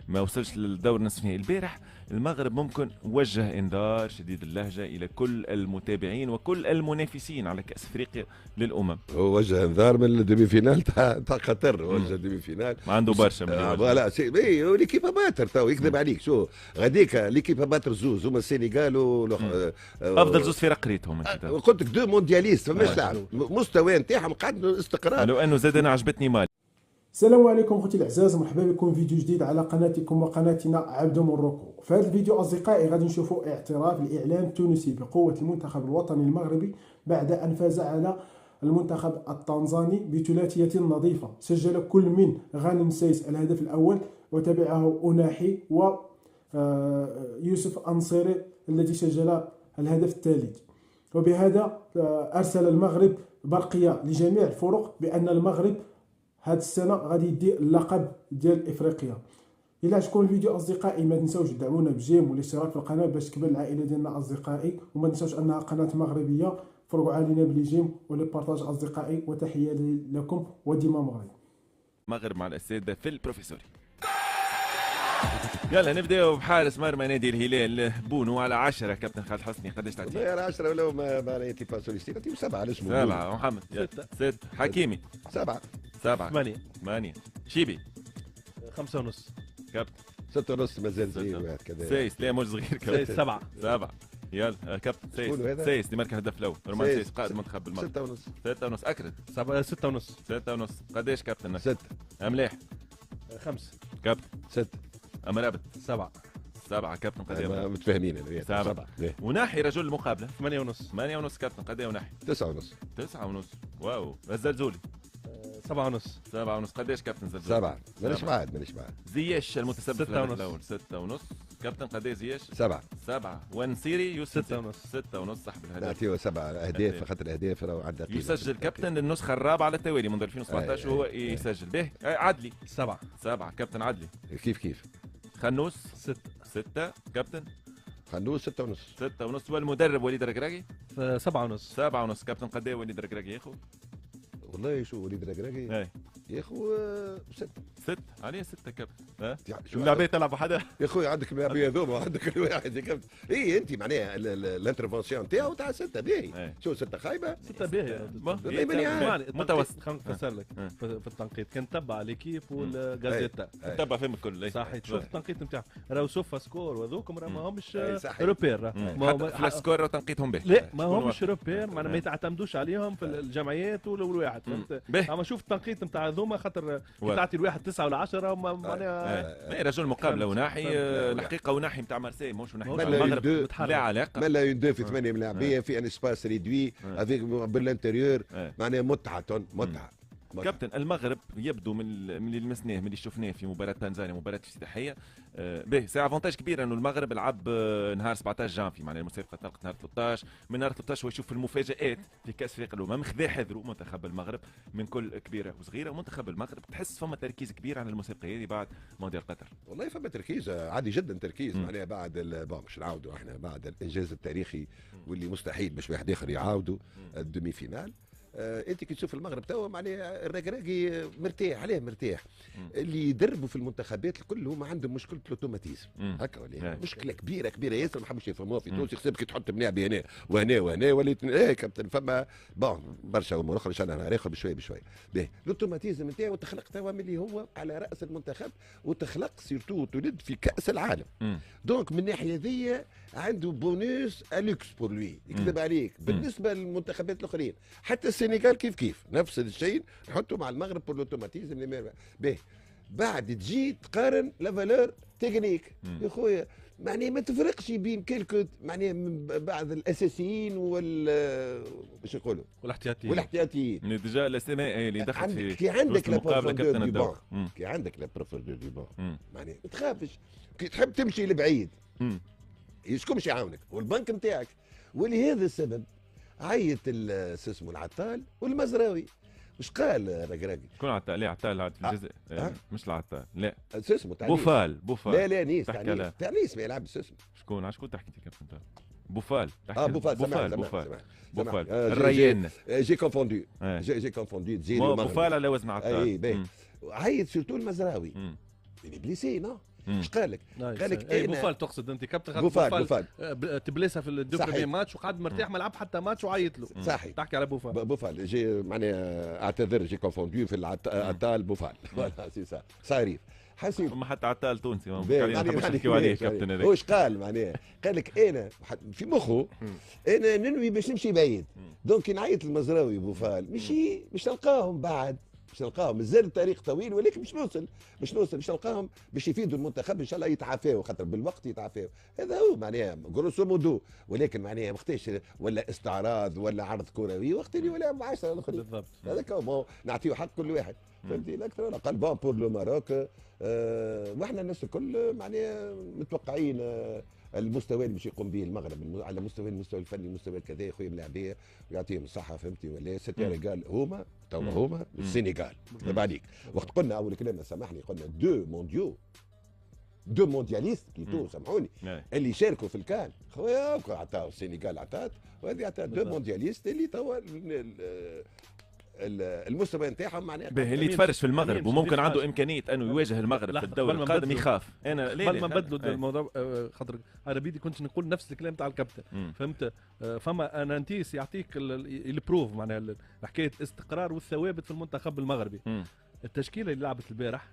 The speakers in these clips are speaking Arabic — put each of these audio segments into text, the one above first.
ما وصلش للدور نصف النهائي. البارح المغرب ممكن وجه انذار شديد اللهجه الى كل المتابعين وكل المنافسين على كاس افريقيا للامم. هو وجه انذار من الدومي فينال تاع قطر، وجه الدومي فينال ما عنده برشا من فوالا سي ليكيبا باتر تو يكذب عليك. شو غاديك ليكيبا باتر زوز هما السنغال افضل زوز فرق ريتهم. قلت لك دو موندياليست فماش لاعب مستوى نتاعهم قعد استقرار. لو انه زاد انا عجبتني مالي. السلام عليكم اخوتي الاعزاء، مرحبا بكم في فيديو جديد على قناتكم وقناتنا عبد موروكو. في هذا الفيديو اصدقائي غادي نشوفوا اعتراف الاعلام التونسي بقوه المنتخب الوطني المغربي بعد ان فاز على المنتخب التنزاني بثلاثيه نظيفه. سجل كل من غانم سيس الهدف الاول وتبعه أناحي ويوسف أنصيري الذي سجل الهدف الثالث. وبهذا ارسل المغرب برقيه لجميع الفرق بان المغرب هاد السنه غادي يدي اللقب ديال افريقيا. الى عجبكم الفيديو اصدقائي ما تنساوش تدعمونا بجيم والاشتراك في القناه باش تكبر العائله ديالنا اصدقائي، وما تنساوش انها قناه مغربيه. فرقوا علينا بالجيم وللبارطاج اصدقائي، وتحيه لكم وديما مغرب. المغرب مع الاساتذه في البروفيسوري. يلا نبداو بحارس مرمى نادي الهلال بونو على 10. كابتن خالد حسني قداش تعطيه؟ والله على 10 ولا ما نعطي با سوليستي نعطيهم 7 على اسمه 7. محمد 6. حكيمي 7. 8. شيبي 5 ونص. كابتن 6 ونص مازال صغير واحد كذا. سايس لا مش صغير كابتن. 7. يلا كابتن سايس اللي مارك هدف الاول. رومان سايس قائد منتخب المغرب. 6 ونص. 6 ونص اكرد. 6 ونص. 6 ونص. قداش كابتن؟ 6. املاح 5. كابتن 6. امرابط 7. 7 كابتن قداش؟ متفاهمين 7. وناحي رجل المقابله 8 ونص. 8 ونص كابتن قداش وناحي؟ 9 ونص. 9 ونص. واو. الزلزولي 7 ونص. 7 ونص. قداش كابتن زلزولي؟ 7. مانيش بعد زياش المتسبب في 6 ونص. الاول 6 ونص. كابتن قداش زياش؟ 7. 7. ونسيري يوسف 6 ونص. 6 ونص صاحب الهدف. نعطيه 7 اهداف خاطر الاهداف راهو عندها قيمه. يسجل كابتن النسخه الرابعه على التوالي منذ 2017 وهو يسجل به. عدلي 7. 7 كابتن عدلي. كيف خنوس 6. 6 كابتن خنوس 6 ونص. 6 ونص. والمدرب وليد الركراكي 7 ونص. 7 ونص. كابتن قداش وليد الركراكي يا اخو؟ والله شو وليد الركراكي يا اخو 6. 6 عليه 6 كابتن. شو اللعبه تلعب وحدها يا خويا عندك اللاعبيه هذوما عندك الواحد يا كابتن. اي انت معناها الانترفونسيون تاعو تاع 6 باهي. شو 6 خايبه؟ 6 باهي. متوسط. خلينا نفسر لك في التنقيط كان تبع ليكيب والجازيتا. تبع فيهم الكل. صحيح. تشوف التنقيط نتاعهم راهو سوفا سكور وذوكم راه ما همش صحيح. روبير. حتى سكور وتنقيطهم به. لا ما همش روبير، معناها ما يعتمدوش عليهم في الجمعيات والواحد. فهمت؟ اما شوف التنقيط نتاع هذوما خاطر تعطي الواحد 9 ولا 10 معناها رجل مقابله وناحي الحقيقه وناحي نتاع مارسي مش وناحي المغرب لا علاقه. مالا اون دو في 8 ملاعبيه في ان اسباس ريدوي افيك بالانتيريور معناها متعه. كابتن المغرب يبدو من اللي لمسناه من اللي شفناه في مباراه تنزانيا مباراه افتتاحيه به سي افونتاج كبير انه المغرب لعب نهار 17 جانفي معناها المسابقه طلقت نهار 13. من نهار 13 هو يشوف المفاجات في كاس افريقيا الامم. خذا حذره منتخب المغرب من كل كبيره وصغيره. ومنتخب المغرب تحس فما تركيز كبير على المسابقه هذه بعد مونديال قطر. والله فما تركيز عادي جدا تركيز معناها بعد باش نعاودوا احنا بعد الانجاز التاريخي واللي مستحيل باش واحد اخر يعاودوا الدومي فينال. انت كي تشوف المغرب توا معناها الركراكي مرتاح. عليه مرتاح؟ اللي يدربوا في المنتخبات الكل هما عندهم مشكله الاوتوماتيزم هكا ولا مشكله كبيره ياسر ما حبوش يفهموها في تونس. يحسب كي تحط ملاعبي هنا وهنا وليت كابتن فما برشا امور اخرى ان شاء الله نهار اخر بشوي باهي. الاوتوماتيزم نتاعو تخلق توا ملي هو على راس المنتخب وتخلق سيرتو تولد في كاس العالم. دونك من الناحيه ذي عنده بونوس الوكس بور لوي. يكذب عليك بالنسبه للمنتخبات الاخرين. حتى السنغال كيف نفس الشيء نحطه مع المغرب بور لوتوماتيزم اللي باهي. بعد تجي تقارن لا فالور تكنيك يا خويا معناها ما تفرقش بين كلكو معناها بعض الاساسيين باش نقولوا والاحتياطيين. ديجا الاسماء اللي دخلت في كي عندك لا بروفوندور دو الدور. بون كي عندك لا بروفوندور دو بون معناها ما تخافش. كي تحب تمشي لبعيد شكون باش يعاونك؟ والبنك نتاعك. ولهذا السبب عيط اسمه العطال والمزراوي. مش قال الركراكي؟ شكون عطال؟ لا عطال في الجزائر مش العطال لا اسمه بوفال. لا نيس تاع نيس ما يلعبش اسمه. شكون تحكي يا كابتن؟ بوفال. بوفال الريان. جي كونفوندي تزيد بوفال على وزن عطال. اي باهي. عيط سيرتو المزراوي اللي بليسي نو ايش قال لك؟ قال لك اي بوفال تقصد انت كابتن بوفال تبليسها في الدو بريمير ماتش وقعد مرتاح ما لعب حتى ماتش وعيط له. صحيح تحكي على بوفال جي معناها اعتذر جي كونفوندو في العتال بوفال فوالا سي سا صاريف حسيب ما حتى عتال تونسي ما نحكيو عليه كابتن هذاك. واش قال معناها؟ قال لك انا في مخه انا ننوي باش نمشي بعيد دونك نعيط المزراوي بوفال مش نلقاهم بعد باش نلقاهم مازال الطريق طويل ولكن باش نلقاهم باش يفيدوا المنتخب ان شاء الله يتعافاو خاطر بالوقت يتعافاو. هذا هو معناها جروسو مودو ولكن معناها وقتاش ولا استعراض ولا عرض كروي وقت اللي ولا 10 الاخرين بالضبط. هذاك هو نعطيو حق كل واحد فهمتي الاكثر ولا قال بون بور لو ماروك واحنا الناس الكل معناها متوقعين المستوى اللي باش يقوم به المغرب على المستوى الفني المستوى كذا خويا ملاعبيه ويعطيهم الصحه فهمتي ولا ستي رجال هما توا هما السنغال كذب عليك وقت قلنا اول كلمه سامحني قلنا دو موندياليست بليتو سامحوني اللي شاركوا في الكان خويا عطاو السنغال عطات وهذه عطات دو موندياليست اللي توا المستوى نتاعهم معناها اللي يتفرج في المغرب وممكن عنده امكانيه انه يواجه المغرب في الدوري القادم يخاف. انا قبل ما نبدلوا الموضوع خاطر انا بيدي كنت نقول نفس الكلام تاع الكابتن فهمت. فما انانتيس يعطيك البروف معناها حكايه استقرار والثوابت في المنتخب المغربي. التشكيله اللي لعبت البارح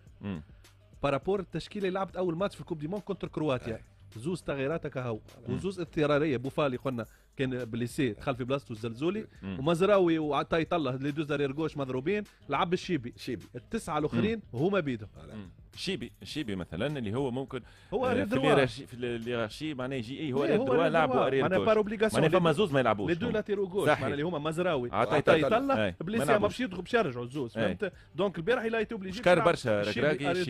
بارابور التشكيله اللي لعبت اول ماتش في الكوب دي مون كونتر كرواتيا زوز تغييرات كهو وزوز اضطراريه. بوفالي قلنا كان بليسي دخل في بلاصته الزلزولي ومزراوي وعطاي طلع اللي دوز ريرغوش مضروبين لعب الشيبي التسعه الاخرين هما بيدهم. الشيبي مثلا اللي هو ممكن هو في الهيرارشي معناه يجي هو ريدروا لعبوا اريرغوش معناه بار اوبليغاسيون معناه فما زوز ما يلعبوش لي دو لاتيرو غوش معناه اللي هما مزراوي عطاي طلع بليسي ما باش يدخل باش يرجعوا الزوز فهمت. دونك البارح لا يتوبليجي شكر برشا ركراكي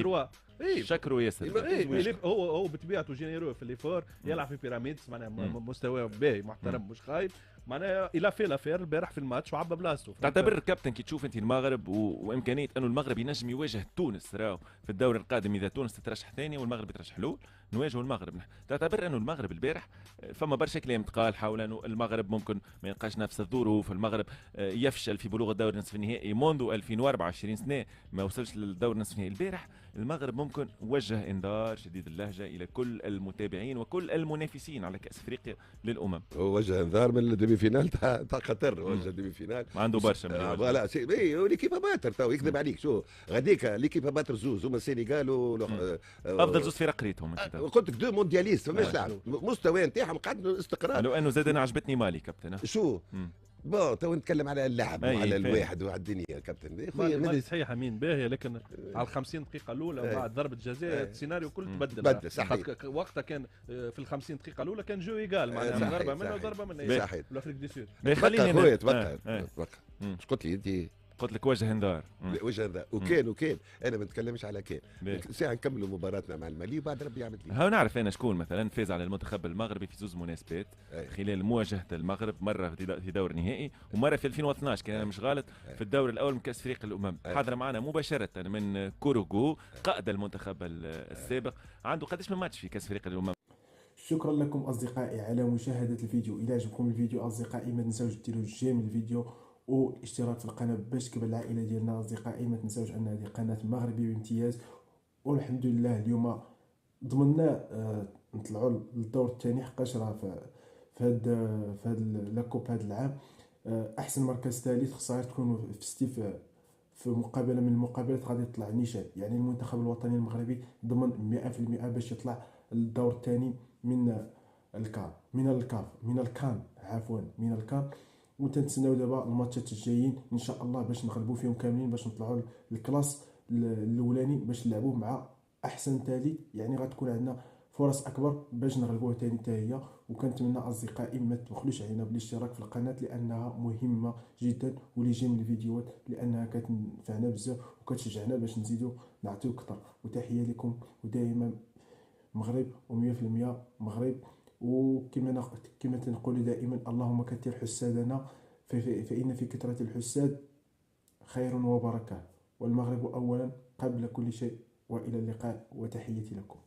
شكروا ياسر. هو بطبيعته جينيرو في الليفور يلعب في بيراميدز معناها مستواه باهي محترم مش خايب معناها الى في لافير البارح في الماتش وعبى بلاصته. تعتبر الكابتن كي تشوف انت المغرب وامكانيه انه المغرب ينجم يواجه تونس راهو في الدوري القادم اذا تونس تترشح ثانيه والمغرب يترشح الاول نواجهوا المغرب. تعتبر انه المغرب البارح فما برشا كلام تقال حول انه المغرب ممكن ما يلقاش نفس الظروف المغرب يفشل في بلوغ الدور نصف النهائي منذ 2024 سنه ما وصلش للدور نصف النهائي. البارح المغرب ممكن وجه انذار شديد اللهجه الى كل المتابعين وكل المنافسين على كاس افريقيا للامم. هو وجه انذار من الديمي فينال تاع قطر وجه الديمي فينال عنده برشا فوالا ليكيبا باتر تو يكذب عليك شو غاديك ليكيبا باتر زوز هما السنغال افضل زوز فرق قريتهم قلت لك دو موندياليست فماش لاعب مستوى نتاعهم قعد استقرار. لو انه زاد انا عجبتني مالي كابتن شو بون تو نتكلم على اللعب وعلى الواحد وعلى الدنيا كابتن مالي صحيح امين باهيه لكن على 50 دقيقه الاولى وبعد ضربه جزاء السيناريو كله تبدل صحيح. وقتها كان في ال 50 دقيقه الاولى كان جو ايجال معناها ضربه منه وضربه منه صحيح الافريق دي سود. خليني خويا تبقى اش قلت لي انت؟ قلت لك وجه انذار وجه انذار وكان انا ما نتكلمش على كان ساعه نكملوا مباراتنا مع المالي وبعد ربي يعمل لي. ها نعرف انا شكون مثلا فاز على المنتخب المغربي في زوز مناسبات خلال مواجهه المغرب مره في دور نهائي ومره في 2012 كان انا مش غلط في الدور الاول من كاس افريقيا الامم. حاضر معنا مباشره من كوروغو قائد المنتخب السابق عنده قداش من ماتش في كاس افريقيا الامم. شكرا لكم اصدقائي على مشاهده الفيديو. الى عجبكم الفيديو اصدقائي ما تنساوش ديروا جيم الفيديو والاشتراك في القناه باش تكبر العائله ديالنا. اصدقائي ما تنساوش ان هذه قناه مغربي بامتياز والحمد لله اليوم ضمننا نطلعوا للدور الثاني حقاش راه في هاد لاكوب هذا العام احسن مركز ثالث خصها تكون في مقابله من المقابلات غادي يطلع نيشان يعني المنتخب الوطني المغربي ضمن 100% باش يطلع للدور الثاني من الكان وتنتسناو دابا الماتشات الجايين ان شاء الله باش نغلبوا فيهم كاملين باش نطلعوا للكلاس الاولاني باش نلعبوا مع احسن ثالث يعني غتكون عندنا فرص اكبر باش نغلبوه ثاني حتى هي. وكنتمنى اصدقائي ما تبخلوش علينا بالاشتراك في القناه لانها مهمه جدا ولي جيم الفيديوهات لانها كتنفعنا بزاف وكتشجعنا باش نزيدوا نعطيو اكثر. وتحيه لكم ودائما مغرب و100% مغرب. وكما تنقول دائما اللهم كثر حسادنا فإن في كثرة الحساد خير وبركة والمغرب أولا قبل كل شيء. وإلى اللقاء وتحياتي لكم.